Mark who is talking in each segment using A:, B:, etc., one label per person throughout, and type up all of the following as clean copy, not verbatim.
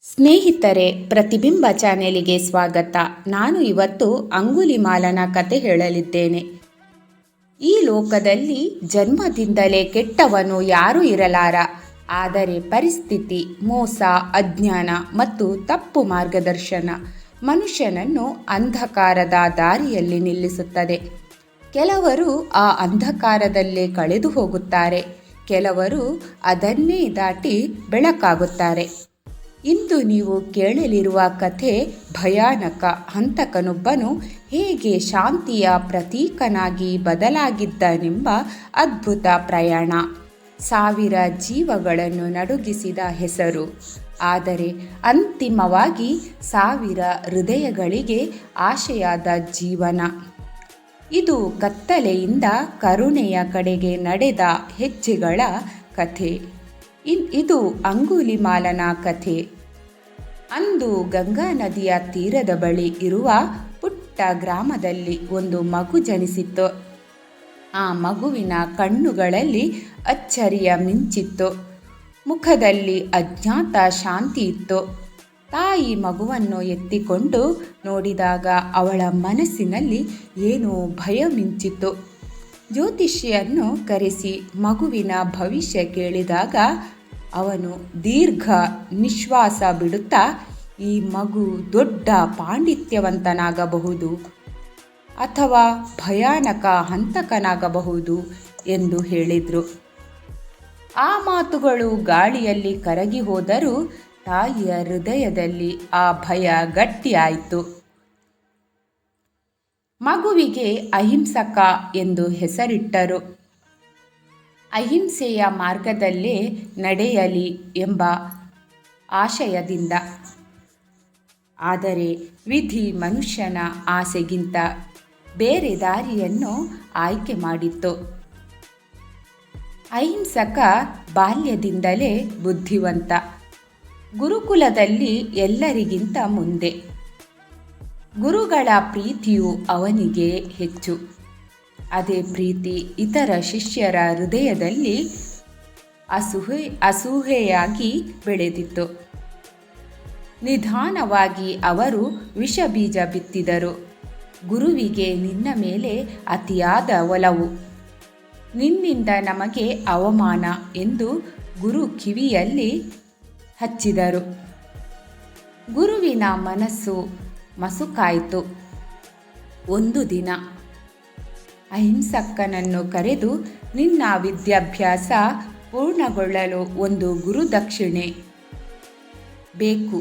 A: ಸ್ನೇಹಿತರೆ, ಪ್ರತಿಬಿಂಬ ಚಾನೆಲಿಗೆ ಸ್ವಾಗತ. ನಾನು ಇವತ್ತು ಅಂಗುಲಿಮಾಲನ ಕತೆ ಹೇಳಲಿದ್ದೇನೆ. ಈ ಲೋಕದಲ್ಲಿ ಜನ್ಮದಿಂದಲೇ ಕೆಟ್ಟವನು ಯಾರೂ ಇರಲಾರ. ಆದರೆ ಪರಿಸ್ಥಿತಿ, ಮೋಸ, ಅಜ್ಞಾನ ಮತ್ತು ತಪ್ಪು ಮಾರ್ಗದರ್ಶನ ಮನುಷ್ಯನನ್ನು ಅಂಧಕಾರದ ದಾರಿಯಲ್ಲಿ ನಿಲ್ಲಿಸುತ್ತದೆ. ಕೆಲವರು ಆ ಅಂಧಕಾರದಲ್ಲೇ ಕಳೆದು ಹೋಗುತ್ತಾರೆ, ಕೆಲವರು ಅದನ್ನೇ ದಾಟಿ ಬೆಳಕಾಗುತ್ತಾರೆ. ಇಂದು ನೀವು ಕೇಳಲಿರುವ ಕಥೆ ಭಯಾನಕ ಹಂತಕನೊಬ್ಬನು ಹೇಗೆ ಶಾಂತಿಯ ಪ್ರತೀಕನಾಗಿ ಬದಲಾಗಿದ್ದನೆಂಬ ಅದ್ಭುತ ಪ್ರಯಾಣ. 1000 ಜೀವಗಳನ್ನು ನಡುಗಿಸಿದ ಹೆಸರು, ಆದರೆ ಅಂತಿಮವಾಗಿ 1000 ಹೃದಯಗಳಿಗೆ ಆಶೆಯಾದ ಜೀವನ. ಇದು ಕತ್ತಲೆಯಿಂದ ಕರುಣೆಯ ಕಡೆಗೆ ನಡೆದ ಹೆಜ್ಜೆಗಳ ಕಥೆ. ಇದು ಅಂಗುಲಿಮಾಲನ ಕಥೆ. ಅಂದು ಗಂಗಾ ನದಿಯ ತೀರದ ಬಳಿ ಇರುವ ಪುಟ್ಟ ಗ್ರಾಮದಲ್ಲಿ ಒಂದು ಮಗು ಜನಿಸಿತ್ತು. ಆ ಮಗುವಿನ ಕಣ್ಣುಗಳಲ್ಲಿ ಅಚ್ಚರಿಯ ಮಿಂಚಿತ್ತು, ಮುಖದಲ್ಲಿ ಅಜ್ಞಾತ ಶಾಂತಿ ಇತ್ತು. ತಾಯಿ ಮಗುವನ್ನು ಎತ್ತಿಕೊಂಡು ನೋಡಿದಾಗ ಅವಳ ಮನಸ್ಸಿನಲ್ಲಿ ಏನೋ ಭಯ ಮಿಂಚಿತ್ತು. ಜ್ಯೋತಿಷಿಯನ್ನು ಕರೆಸಿ ಮಗುವಿನ ಭವಿಷ್ಯ ಕೇಳಿದಾಗ ಅವನು ದೀರ್ಘ ನಿಶ್ವಾಸ ಬಿಡುತ್ತಾ, ಈ ಮಗು ದೊಡ್ಡ ಪಾಂಡಿತ್ಯವಂತನಾಗಬಹುದು ಅಥವಾ ಭಯಾನಕ ಹಂತಕನಾಗಬಹುದು ಎಂದು ಹೇಳಿದರು. ಆ ಮಾತುಗಳು ಗಾಳಿಯಲ್ಲಿ ಕರಗಿ ಹೋದರೂ ತಾಯಿಯ ಹೃದಯದಲ್ಲಿ ಆ ಭಯ ಗಟ್ಟಿಯಾಯಿತು. ಮಗುವಿಗೆ ಅಹಿಂಸಕ ಎಂದು ಹೆಸರಿಟ್ಟರು. ಅಹಿಂಸೆಯ ಮಾರ್ಗದಲ್ಲೇ ನಡೆಯಲಿ ಎಂಬ ಆಶಯದಿಂದ. ಆದರೆ ವಿಧಿ ಮನುಷ್ಯನ ಆಸೆಗಿಂತ ಬೇರೆ ದಾರಿಯನ್ನು ಆಯ್ಕೆ ಮಾಡಿತ್ತು. ಅಹಿಂಸಕ ಬಾಲ್ಯದಿಂದಲೇ ಬುದ್ಧಿವಂತ, ಗುರುಕುಲದಲ್ಲಿ ಎಲ್ಲರಿಗಿಂತ ಮುಂದೆ. ಗುರುಗಳ ಪ್ರೀತಿಯು ಅವನಿಗೆ ಹೆಚ್ಚು. ಅದೇ ಪ್ರೀತಿ ಇತರ ಶಿಷ್ಯರ ಹೃದಯದಲ್ಲಿ ಅಸೂಹೆಯಾಗಿ ಬೆಳೆದಿತ್ತು. ನಿಧಾನವಾಗಿ ಅವರು ವಿಷಬೀಜ ಬಿತ್ತಿದರು. ಗುರುವಿಗೆ ನಿನ್ನ ಮೇಲೆ ಅತಿಯಾದ ಒಲವು, ನಿನ್ನಿಂದ ನಮಗೆ ಅವಮಾನ ಎಂದು ಗುರು ಕಿವಿಯಲ್ಲಿ ಹಚ್ಚಿದರು. ಗುರುವಿನ ಮನಸ್ಸು ಮಸುಕಾಯಿತು. ಒಂದು ದಿನ ಅಹಿಂಸಕನನ್ನು ಕರೆದು, ನಿನ್ನ ವಿದ್ಯಾಭ್ಯಾಸ ಪೂರ್ಣಗೊಳ್ಳಲು ಒಂದು ಗುರುದಕ್ಷಿಣೆ ಬೇಕು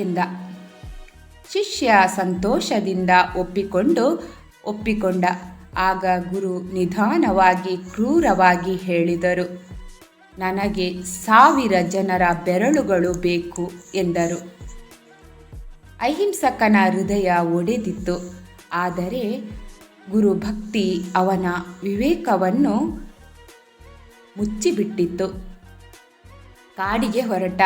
A: ಎಂದ. ಶಿಷ್ಯ ಸಂತೋಷದಿಂದ ಒಪ್ಪಿಕೊಂಡ. ಆಗ ಗುರು ನಿಧಾನವಾಗಿ ಕ್ರೂರವಾಗಿ ಹೇಳಿದರು, ನನಗೆ 1000 ಜನರ ಬೆರಳುಗಳು ಬೇಕು ಎಂದರು. ಅಹಿಂಸಕನ ಹೃದಯ ಒಡೆದಿತ್ತು. ಆದರೆ ಗುರುಭಕ್ತಿ ಅವನ ವಿವೇಕವನ್ನು ಮುಚ್ಚಿಬಿಟ್ಟಿತ್ತು. ಕಾಡಿಗೆ ಹೊರಟ.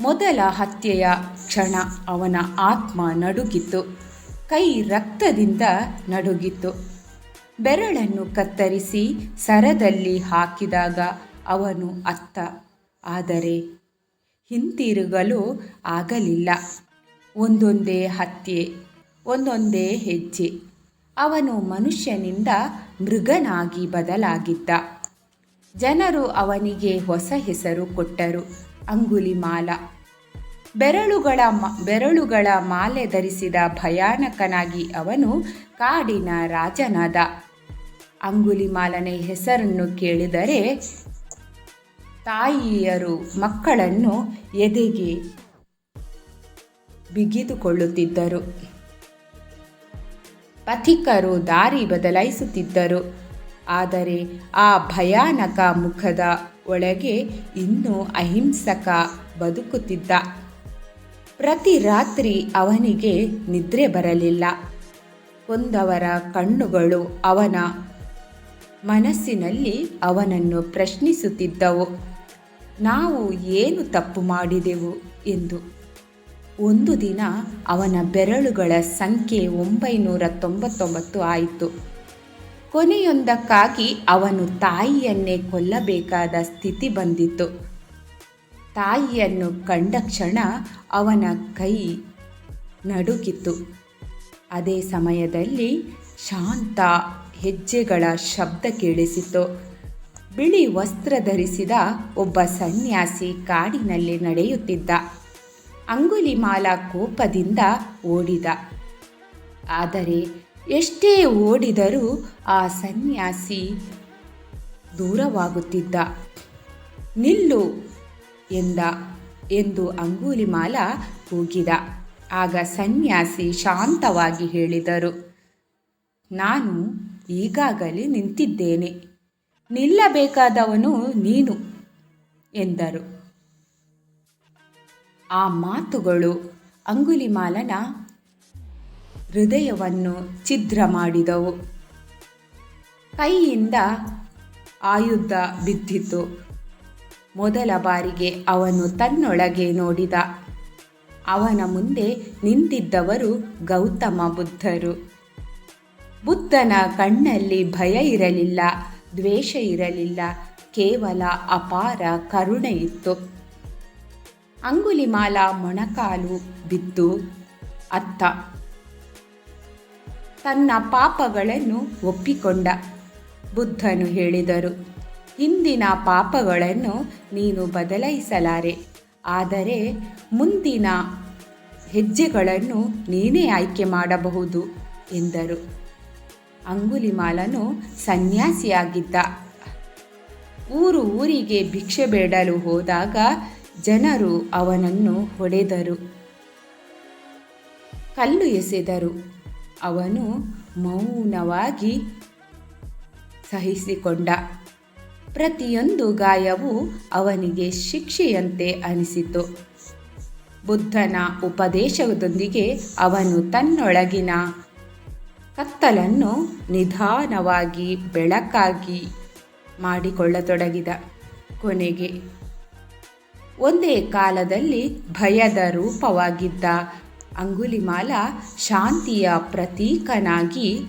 A: ಮೊದಲ ಹತ್ಯೆಯ ಕ್ಷಣ ಅವನ ಆತ್ಮ ನಡುಗಿತು. ಕೈ ರಕ್ತದಿಂದ ನಡುಗಿತು. ಬೆರಳನ್ನು ಕತ್ತರಿಸಿ ಸರದಲ್ಲಿ ಹಾಕಿದಾಗ ಅವನು ಅತ್ತ. ಆದರೆ ಹಿಂತಿರುಗಲು ಆಗಲಿಲ್ಲ. ಒಂದೊಂದೇ ಹತ್ಯೆ, ಒಂದೊಂದೇ ಹೆಜ್ಜೆ. ಅವನು ಮನುಷ್ಯನಿಂದ ಮೃಗನಾಗಿ ಬದಲಾಗಿದ್ದ. ಜನರು ಅವನಿಗೆ ಹೊಸ ಹೆಸರು ಕೊಟ್ಟರು, ಅಂಗುಲಿಮಾಲ. ಬೆರಳುಗಳ ಮಾಲೆ ಧರಿಸಿದ ಭಯಾನಕನಾಗಿ ಅವನು ಕಾಡಿನ ರಾಜನಾದ. ಅಂಗುಲಿಮಾಲನ ಹೆಸರನ್ನು ಕೇಳಿದರೆ ತಾಯಿಯರು ಮಕ್ಕಳನ್ನು ಎದೆಗೆ ಬಿಗಿದುಕೊಳ್ಳುತ್ತಿದ್ದರು. ಪಥಿಕರು ದಾರಿ ಬದಲಾಯಿಸುತ್ತಿದ್ದರು. ಆದರೆ ಆ ಭಯಾನಕ ಮುಖದ ಒಳಗೆ ಇನ್ನೂ ಅಹಿಂಸಕ ಬದುಕುತ್ತಿದ್ದ. ಪ್ರತಿ ರಾತ್ರಿ ಅವನಿಗೆ ನಿದ್ರೆ ಬರಲಿಲ್ಲ. ಕೊಂದವರ ಕಣ್ಣುಗಳು ಅವನ ಮನಸ್ಸಿನಲ್ಲಿ ಅವನನ್ನು ಪ್ರಶ್ನಿಸುತ್ತಿದ್ದವು, ನಾವು ಏನು ತಪ್ಪು ಮಾಡಿದೆವು ಎಂದು. ಒಂದು ದಿನ ಅವನ ಬೆರಳುಗಳ ಸಂಖ್ಯೆ 999 ಆಯಿತು. ಕೊನೆಯೊಂದಕ್ಕಾಗಿ ಅವನು ತಾಯಿಯನ್ನೇ ಕೊಲ್ಲಬೇಕಾದ ಸ್ಥಿತಿ ಬಂದಿತು. ತಾಯಿಯನ್ನು ಕಂಡ ಕ್ಷಣ ಅವನ ಕೈ ನಡುಗಿತು. ಅದೇ ಸಮಯದಲ್ಲಿ ಶಾಂತ ಹೆಜ್ಜೆಗಳ ಶಬ್ದ ಕೇಳಿಸಿತು. ಬಿಳಿ ವಸ್ತ್ರ ಧರಿಸಿದ ಒಬ್ಬ ಸನ್ಯಾಸಿ ಕಾಡಿನಲ್ಲಿ ನಡೆಯುತ್ತಿದ್ದ. ಅಂಗುಲಿಮಾಲ ಕೋಪದಿಂದ ಓಡಿದ. ಆದರೆ ಎಷ್ಟೇ ಓಡಿದರೂ ಆ ಸನ್ಯಾಸಿ ದೂರವಾಗುತ್ತಿದ್ದ. ನಿಲ್ಲು ಎಂದು ಅಂಗುಲಿಮಾಲ ಕೂಗಿದ. ಆಗ ಸನ್ಯಾಸಿ ಶಾಂತವಾಗಿ ಹೇಳಿದರು, ನಾನು ಈಗಾಗಲೇ ನಿಂತಿದ್ದೇನೆ, ನಿಲ್ಲಬೇಕಾದವನು ನೀನು ಎಂದರು. ಆ ಮಾತುಗಳು ಅಂಗುಲಿಮಾಲನ ಹೃದಯವನ್ನು ಛಿದ್ರ ಮಾಡಿದವು. ಕೈಯಿಂದ ಆಯುಧ ಬಿದ್ದಿತು. ಮೊದಲ ಬಾರಿಗೆ ಅವನು ತನ್ನೊಳಗೆ ನೋಡಿದ. ಅವನ ಮುಂದೆ ನಿಂತಿದ್ದವರು ಗೌತಮ ಬುದ್ಧರು. ಬುದ್ಧನ ಕಣ್ಣಲ್ಲಿ ಭಯ ಇರಲಿಲ್ಲ, ದ್ವೇಷ ಇರಲಿಲ್ಲ, ಕೇವಲ ಅಪಾರ ಕರುಣೆ ಇತ್ತು. ಅಂಗುಲಿಮಾಲ ಮೊಣಕಾಲು ಬಿದ್ದು ಅತ್ತ. ತನ್ನ ಪಾಪಗಳನ್ನು ಒಪ್ಪಿಕೊಂಡ. ಬುದ್ಧನು ಹೇಳಿದರು, ಹಿಂದಿನ ಪಾಪಗಳನ್ನು ನೀನು ಬದಲಾಯಿಸಲಾರೆ, ಆದರೆ ಮುಂದಿನ ಹೆಜ್ಜೆಗಳನ್ನು ನೀನೇ ಆಯ್ಕೆ ಮಾಡಬಹುದು ಎಂದರು. ಅಂಗುಲಿಮಾಲನು ಸನ್ಯಾಸಿಯಾಗಿದ್ದ. ಊರಿಗೆ ಭಿಕ್ಷೆ ಬೇಡಲು ಹೋದಾಗ ಜನರು ಅವನನ್ನು ಹೊಡೆದರು, ಕಲ್ಲು ಎಸೆದರು. ಅವನು ಮೌನವಾಗಿ ಸಹಿಸಿಕೊಂಡ. ಪ್ರತಿಯೊಂದು ಗಾಯವೂ ಅವನಿಗೆ ಶಿಕ್ಷೆಯಂತೆ ಅನಿಸಿತು. ಬುದ್ಧನ ಉಪದೇಶದೊಂದಿಗೆ ಅವನು ತನ್ನೊಳಗಿನ ಕತ್ತಲನ್ನು ನಿಧಾನವಾಗಿ ಬೆಳಕಾಗಿ ಮಾಡಿಕೊಳ್ಳತೊಡಗಿದ. ಕೊನೆಗೆ ಒಂದೇ ಕಾಲದಲ್ಲಿ ಭಯದ ರೂಪವಾಗಿದ್ದ ಅಂಗುಲಿಮಾಲ ಶಾಂತಿಯ ಪ್ರತೀಕನಾಗಿ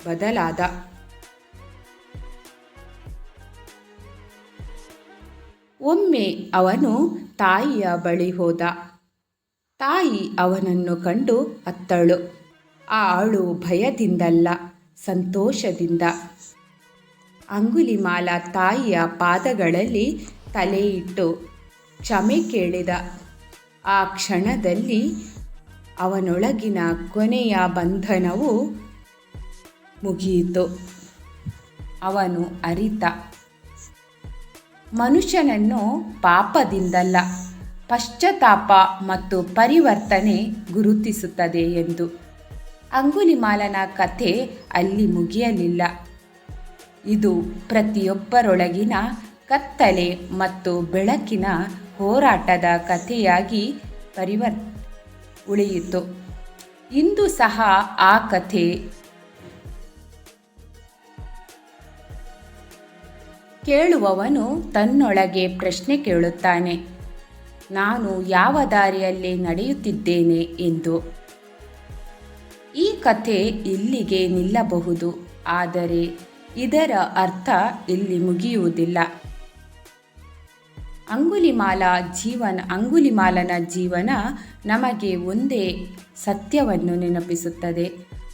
A: ಬದಲಾದ. ಒಮ್ಮೆ ಅವನು ತಾಯಿಯ ಬಳಿ ಹೋದ. ತಾಯಿ ಅವನನ್ನು ಕಂಡು ಅತ್ತಳು. ಆ ಅಳು ಭಯದಿಂದಲ್ಲ, ಸಂತೋಷದಿಂದ. ಅಂಗುಲಿಮಾಲ ತಾಯಿಯ ಪಾದಗಳಲ್ಲಿ ತಲೆಯಿಟ್ಟು ಕ್ಷಮೆ ಕೇಳಿದ. ಆ ಕ್ಷಣದಲ್ಲಿ ಅವನೊಳಗಿನ ಕೊನೆಯ ಬಂಧನವು ಮುಗಿಯಿತು. ಅವನು ಅರಿತ, ಮನುಷ್ಯನನ್ನು ಪಾಪದಿಂದಲ್ಲ, ಪಶ್ಚಾತ್ತಾಪ ಮತ್ತು ಪರಿವರ್ತನೆ ಗುರುತಿಸುತ್ತದೆ ಎಂದು. ಅಂಗುಲಿಮಾಲನ ಕಥೆ ಅಲ್ಲಿ ಮುಗಿಯಲಿಲ್ಲ. ಇದು ಪ್ರತಿಯೊಬ್ಬರೊಳಗಿನ ಕತ್ತಲೆ ಮತ್ತು ಬೆಳಕಿನ ಹೋರಾಟದ ಕಥೆಯಾಗಿ ಉಳಿಯಿತು. ಇಂದು ಸಹ ಆ ಕಥೆ ಕೇಳುವವನು ತನ್ನೊಳಗೆ ಪ್ರಶ್ನೆ ಕೇಳುತ್ತಾನೆ, ನಾನು ಯಾವ ದಾರಿಯಲ್ಲಿ ನಡೆಯುತ್ತಿದ್ದೇನೆ ಎಂದು. ಈ ಕಥೆ ಇಲ್ಲಿಗೆ ನಿಲ್ಲಬಹುದು, ಆದರೆ ಇದರ ಅರ್ಥ ಇಲ್ಲಿ ಮುಗಿಯುವುದಿಲ್ಲ. ಅಂಗುಲಿಮಾಲನ ಜೀವನ ನಮಗೆ ಒಂದೇ ಸತ್ಯವನ್ನು ನೆನಪಿಸುತ್ತದೆ.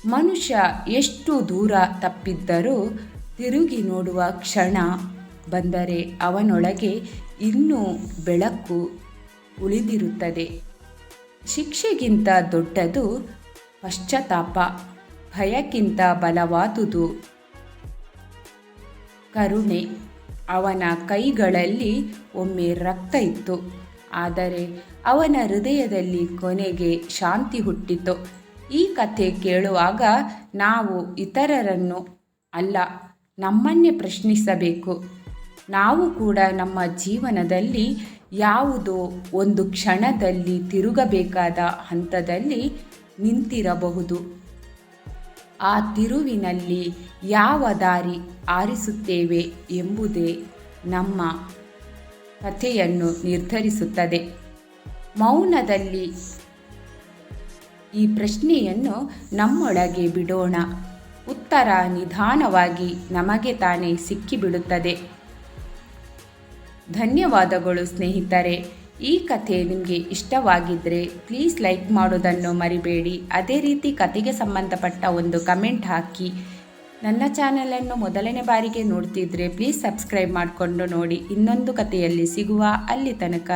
A: ಮನುಷ್ಯ ಎಷ್ಟು ದೂರ ತಪ್ಪಿದ್ದರೂ ತಿರುಗಿ ನೋಡುವ ಕ್ಷಣ ಬಂದರೆ ಅವನೊಳಗೆ ಇನ್ನೂ ಬೆಳಕು ಉಳಿದಿರುತ್ತದೆ. ಶಿಕ್ಷೆಗಿಂತ ದೊಡ್ಡದು ಪಶ್ಚಾತ್ತಾಪ, ಭಯಕ್ಕಿಂತ ಬಲವಾದುದು ಕರುಣೆ. ಅವನ ಕೈಗಳಲ್ಲಿ ಒಮ್ಮೆ ರಕ್ತ ಇತ್ತು, ಆದರೆ ಅವನ ಹೃದಯದಲ್ಲಿ ಕೊನೆಗೆ ಶಾಂತಿ ಹುಟ್ಟಿತು. ಈ ಕಥೆ ಕೇಳುವಾಗ ನಾವು ಇತರರನ್ನು ಅಲ್ಲ, ನಮ್ಮನ್ನೇ ಪ್ರಶ್ನಿಸಬೇಕು. ನಾವು ಕೂಡ ನಮ್ಮ ಜೀವನದಲ್ಲಿ ಯಾವುದೋ ಒಂದು ಕ್ಷಣದಲ್ಲಿ ತಿರುಗಬೇಕಾದ ಹಂತದಲ್ಲಿ ನಿಂತಿರಬಹುದು. ಆ ತಿರುವಿನಲ್ಲಿ ಯಾವ ದಾರಿ ಆರಿಸುತ್ತೇವೆ ಎಂಬುದೇ ನಮ್ಮ ಕಥೆಯನ್ನು ನಿರ್ಧರಿಸುತ್ತದೆ. ಮೌನದಲ್ಲಿ ಈ ಪ್ರಶ್ನೆಯನ್ನು ನಮ್ಮೊಳಗೆ ಬಿಡೋಣ. ಉತ್ತರ ನಿಧಾನವಾಗಿ ನಮಗೆ ತಾನೇ ಸಿಕ್ಕಿಬಿಡುತ್ತದೆ. ಧನ್ಯವಾದಗಳು ಸ್ನೇಹಿತರೆ. ಈ ಕಥೆ ನಿಮಗೆ ಇಷ್ಟವಾಗಿದ್ದರೆ ಪ್ಲೀಸ್ ಲೈಕ್ ಮಾಡೋದನ್ನು ಮರಿಬೇಡಿ. ಅದೇ ರೀತಿ ಕಥೆಗೆ ಸಂಬಂಧಪಟ್ಟ ಒಂದು ಕಮೆಂಟ್ ಹಾಕಿ. ನನ್ನ ಚಾನಲನ್ನು ಮೊದಲನೇ ಬಾರಿಗೆ ನೋಡ್ತಿದ್ರೆ ಪ್ಲೀಸ್ ಸಬ್ಸ್ಕ್ರೈಬ್ ಮಾಡಿಕೊಂಡು ನೋಡಿ. ಇನ್ನೊಂದು ಕಥೆಯಲ್ಲಿ ಸಿಗುವ ಅಲ್ಲಿ ತನಕ